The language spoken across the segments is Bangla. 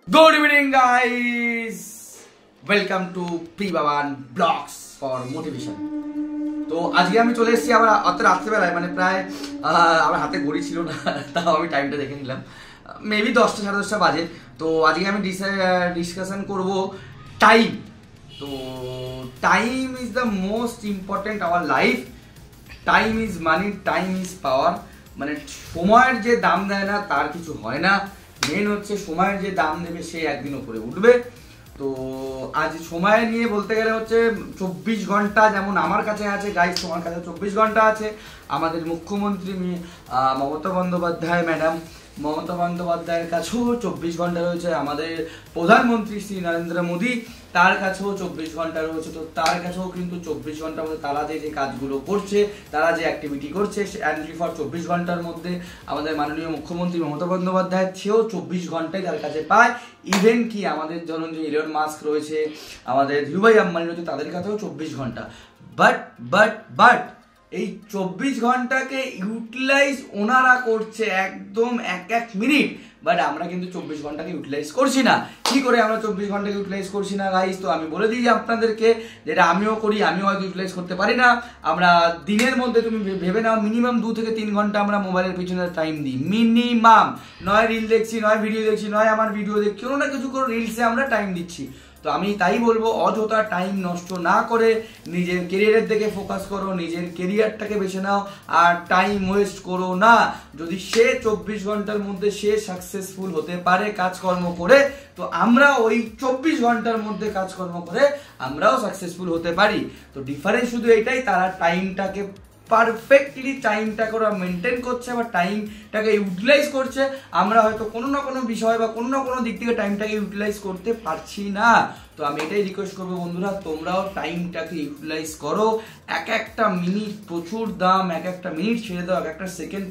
Good evening guys, welcome to Pribaban Blogs for Motivation। তো আজকে আমি চলে এসেছি আবার অত রাত্রেবেলায়, মানে প্রায় আমার হাতে ঘড়ি ছিল না, তাও আমি টাইমটা দেখে নিলাম, মেবি 10টা সাড়ে 10টা বাজে। তো আজকে আমি ডিসকাশন করব টাইম। তো time is the most important our life. Time is money, time is power. মানে সময়ের যে দাম দেয় না তার কিছু হয় না। মেন হচ্ছে সময়ের যে দাম দেবে সে একদিন উপরে উঠবে। তো আজ সময় নিয়ে বলতে গেলে হচ্ছে 24 ঘন্টা যেমন আমার কাছে আছে গাইস, তোমার কাছে 24 ঘন্টা আছে। আমাদের মুখ্যমন্ত্রী মমতা বন্দ্যোপাধ্যায় ম্যাডাম মমতা বন্দ্যোপাধ্যায়ের কাছেও 24 ঘন্টা রয়েছে। আমাদের প্রধানমন্ত্রী শ্রী নরেন্দ্র মোদী, তার কাছেও 24 ঘন্টা রয়েছে। তো তার কাছেও কিন্তু 24 ঘন্টার মধ্যে তারা যে কাজগুলো করছে, তারা যে অ্যাক্টিভিটি করছে, অ্যান্ডলি ফর 24 ঘন্টার মধ্যে আমাদের মাননীয় মুখ্যমন্ত্রী মমতা বন্দ্যোপাধ্যায় সেও 24 ঘন্টায় তার কাছে পায়। ইভেন কি আমাদের ধরুন যে ইলন মাস্ক রয়েছে, আমাদের ধীরুভাই আম্বানি রয়েছে, তাদের কাছেও 24 ঘন্টা। বাট এই 24 ঘন্টাকে ইউটিলাইজ ওনারা করছে একদম এক মিনিট, বাট আমরা কিন্তু 24 ঘন্টাকে ইউটিলাইজ করছি না। কি করে আমরা 24 ঘন্টাকে ইউটিলাইজ করছি না গাইস? তো আমি বলে দিই আপনাদেরকে, যেটা আমিও করি, আমিও হয়তো ইউটিলাইজ করতে পারি না। আমরা দিনের মধ্যে তুমি ভেবে নাও মিনিমাম 2 থেকে 3 ঘন্টা আমরা মোবাইলের পিছনে টাইম দিই মিনিমাম। নয় রিল দেখছি, নয় ভিডিও দেখছি, নয় আমার ভিডিও দেখছি, কোনো না কিছু করে রিলসে আমরা টাইম দিচ্ছি। তো আমি তাই বলবো, অযথা টাইম নষ্ট না করে নিজের কেরিয়ারের দিকে ফোকাস করো, নিজের কেরিয়ারটাকে বেছে নাও, আর টাইম ওয়েস্ট করো না। যদি সে 24 ঘন্টার মধ্যে সে সাকসেসফুল হতে পারে কাজকর্ম করে, তো আমরা ওই 24 ঘন্টার মধ্যে কাজকর্ম করে আমরাও সাকসেসফুল হতে পারি। তো ডিফারেন্স শুধু এটাই, তারা টাইমটাকে পারফেক্টলি টাইমটাকে ওরা মেনটেন করছে বা টাইমটাকে ইউটিলাইজ করছে। আমরা হয়তো কোনো না কোনো বিষয় বা কোনো না কোনো দিক থেকে টাইমটাকে ইউটিলাইজ করতে পারছি না। তো আমি এটাই রিকোয়েস্ট করবো বন্ধুরা, তোমরাও টাইমটাকে ইউটিলাইজ করো। এক একটা মিনিট প্রচুর দাম, এক একটা মিনিট ছেড়ে দাও, এক একটা সেকেন্ড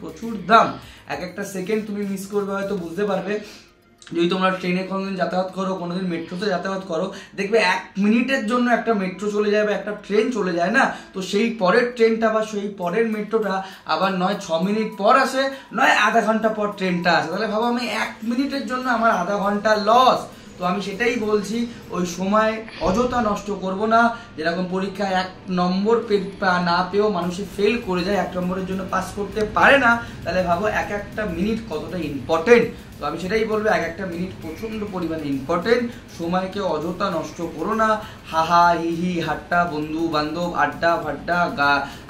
প্রচুর দাম। এক একটা সেকেন্ড তুমি মিস করবে হয়তো বুঝতে পারবে। যদি তোমরা ট্রেনে কোনোদিন যাতায়াত করো, কোনোদিন মেট্রোতে যাতায়াত করো, দেখবে 1 মিনিটের জন্য একটা মেট্রো চলে যায় বা একটা ট্রেন চলে যায় না, তো সেই পরের ট্রেনটা বা সেই পরের মেট্রোটা আবার নয় 6 মিনিট পর আসে, নয় আধা ঘন্টা পর ট্রেনটা আসে। তাহলে ভাবো আমি 1 মিনিটের জন্য আমার আধা ঘন্টা লস। তো আমি সেটাই বলছি, ওই সময় অযথা নষ্ট করব না। যেরকম পরীক্ষায় 1 নম্বর না পেয়েও মানুষে ফেল করে যায়, 1 নম্বরের জন্য পাস করতে পারে না, তাহলে ভাবো এক একটা মিনিট কতটা ইম্পর্টেন্ট। তো আমি সেটাই বলবো, এক একটা মিনিট প্রচণ্ড পরিমাণে ইম্পর্টেন্ট। সময়কে অযথা নষ্ট করো না। হাহা হিহি হাট্টা, বন্ধু বান্ধব আড্ডা ফাড্ডা,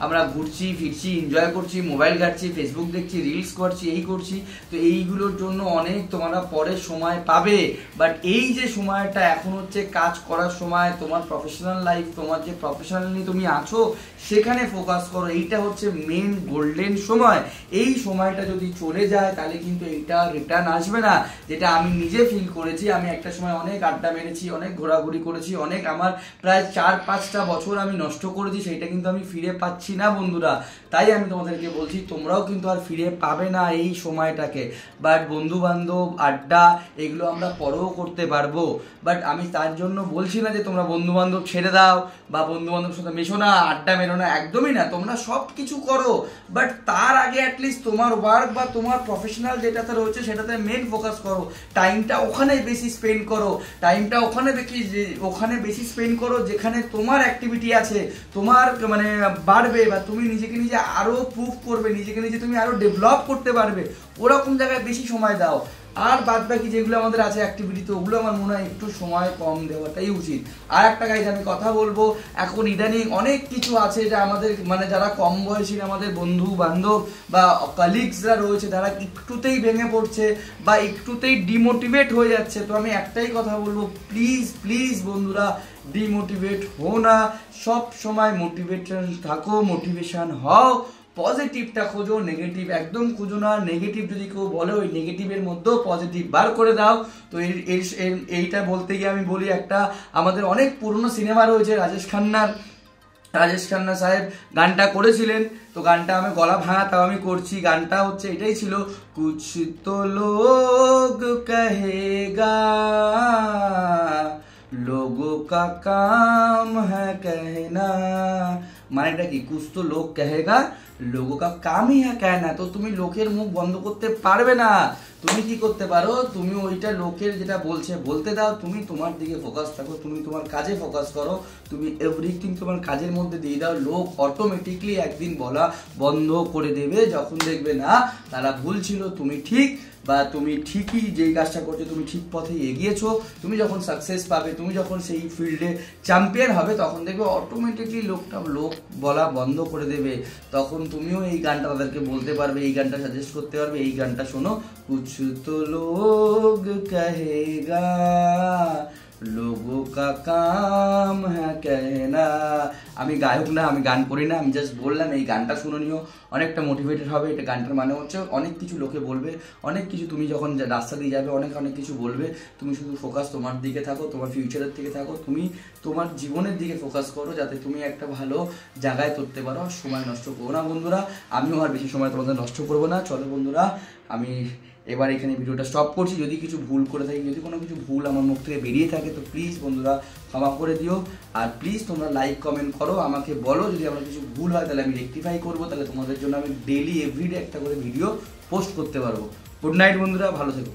আমরা ঘুরছি ফিরছি, এনজয় করছি, মোবাইল ঘাটছি, ফেসবুক দেখছি, রিলস করছি, এই করছি। তো এইগুলোর জন্য অনেক তোমরা পরে সময় পাবে, বাট এই যে সময়টা এখন হচ্ছে কাজ করার সময়, তোমার প্রফেশনাল লাইফ, তোমার যে প্রফেশনালি তুমি আছো সেখানে ফোকাস করো। এইটা হচ্ছে মেন গোল্ডেন সময়। এই সময়টা যদি চলে যায় তাহলে কিন্তু এইটা রিটার্ন আসবে না, যেটা আমি নিজে ফিল করেছি। আমি একটা সময় অনেক আড্ডা মেরেছি, অনেক ঘোরাঘুরি করেছি, অনেক আমার প্রায় 4-5টা বছর আমি নষ্ট করেছি, সেইটা কিন্তু আমি ফিরে পাচ্ছি না বন্ধুরা। তাই আমি তোমাদেরকে বলছি, তোমরাও কিন্তু আর ফিরে পাবে না এই সময়টাকে। বাট বন্ধু বান্ধব আড্ডা এগুলো আমরা পরেও করতে পারবো, বাট আমি তার জন্য বলছি না যে তোমরা বন্ধু বান্ধব ছেড়ে দাও বা বন্ধু বান্ধবের সাথে মেশো না, আড্ডা মেরো না, একদমই না। তোমরা সব কিছু করো, বাট তার আগে অ্যাটলিস্ট তোমার ওয়ার্ক বা তোমার প্রফেশনাল যেটাতে রয়েছে সেটাতে মেন ফোকাস করো। টাইমটা ওখানে বেশি স্পেন্ড করো, টাইমটা ওখানে বেশি স্পেন্ড করো যেখানে তোমার অ্যাক্টিভিটি আছে, তোমার মানে বাড়বে বা তুমি নিজেকে নিজে আরো প্রুভ করবে, নিজেকে নিজে তুমি আরো ডেভেলপ করতে পারবে, ওরকম জায়গায় বেশি সময় দাও। আর বাদ বাকি যেগুলো আমাদের আছে অ্যাক্টিভিটি, তো ওগুলো আমার মনে হয় একটু সময় কম দেওয়াটাই উচিত। আর একটা গাইজ আমি কথা বলবো, এখন ইদানিং অনেক কিছু আছে যা আমাদের মানে যারা কম বয়সী আমাদের বন্ধু বান্ধব বা কলিগসরা রয়েছে, তারা একটুতেই ভেঙে পড়ছে বা একটুতেই ডিমোটিভেট হয়ে যাচ্ছে। তো আমি একটাই কথা বলবো, প্লিজ বন্ধুরা ডিমোটিভেট হো না, সব সময় মোটিভেশন থাকো, মোটিভেশন হও, পজিটিভটা খোঁজো, নেগেটিভ একদম খুঁজো না। নেগেটিভ যদি কেউ বলে ওই নেগেটিভের মধ্যেও পজিটিভ বার করে দাও। তো এইটা বলতে গিয়ে আমি বলি, একটা আমাদের অনেক পুরনো সিনেমা রয়েছে রাজেশ খান্না সাহেব গানটা করেছিলেন। তো গানটা আমি গলা ভাঙা তাও আমি করছি। গানটা হচ্ছে এটাই ছিল, কুছ তো লোগ কহেগা लोगों का काम है कहना। मानेটা কি, कुछ तो लोग कहेगा लोगों का काम ही है कहना। তো তুমি লোকের মুখ বন্ধ করতে পারবে না। তুমি কি করতে পারো, তুমি ওইটা লোকের যেটা বলছে বলতে দাও, তুমি তোমার দিকে ফোকাস থাকো, তুমি তোমার কাজে ফোকাস করো, তুমি এভরিথিং তোমার কাজের মধ্যে দিয়ে দাও। লোক অটোমেটিকলি একদিন বলা বন্ধ করে দেবে যখন দেখবে না তারা ভুল ছিল, তুমি ঠিক, বা তুমি ঠিকই যেই কাজটা করছো তুমি ঠিক পথে এগিয়েছো। তুমি যখন সাকসেস পাবে, তুমি যখন সেই ফিল্ডে চ্যাম্পিয়ন হবে, তখন দেখবে অটোমেটিকলি লোক বলা বন্ধ করে দেবে। তখন তুমিও এই গানটা তাদেরকে বলতে পারবে, এই গানটা সাজেস্ট করতে পারবে, এই গানটা শোনো, কুছ তো লোগ কহেগা लोगों का काम है कहना। আমি গায়ক না, আমি গান করি না, আমি জাস্ট বললাম এই গানটা শুনে নিও, অনেকটা মোটিভেটেড হবে। এটা গানটার মানে হচ্ছে অনেক কিছু লোকে বলবে, অনেক কিছু তুমি যখন রাস্তা দিয়ে যাবে অনেক কিছু বলবে, তুমি শুধু ফোকাস তোমার দিকে থাকো, তোমার ফিউচারের দিকে থাকো, তুমি তোমার জীবনের দিকে ফোকাস করো, যাতে তুমি একটা ভালো জায়গায় করতে পারো। সময় নষ্ট করো না বন্ধুরা, আমিও আর বেশি সময় তোমাদের নষ্ট করবো না। চলো বন্ধুরা, আমি এবার এখানে ভিডিওটা স্টপ করছি। যদি কিছু ভুল করে থাকি, যদি কোনো কিছু ভুল আমার মুখ থেকে বেরিয়ে থাকে, তো প্লিজ বন্ধুরা ক্ষমা করে দিও। আর প্লিজ তোমরা লাইক কমেন্ট করো, আমাকে বলো যদি আমার কিছু ভুল হয়, তাহলে আমি রেকটিফাই করবো, তাহলে তোমাদের জন্য আমি ডেইলি এভরিডে একটা করে ভিডিও পোস্ট করতে পারবো। গুড নাইট বন্ধুরা, ভালো থেকো।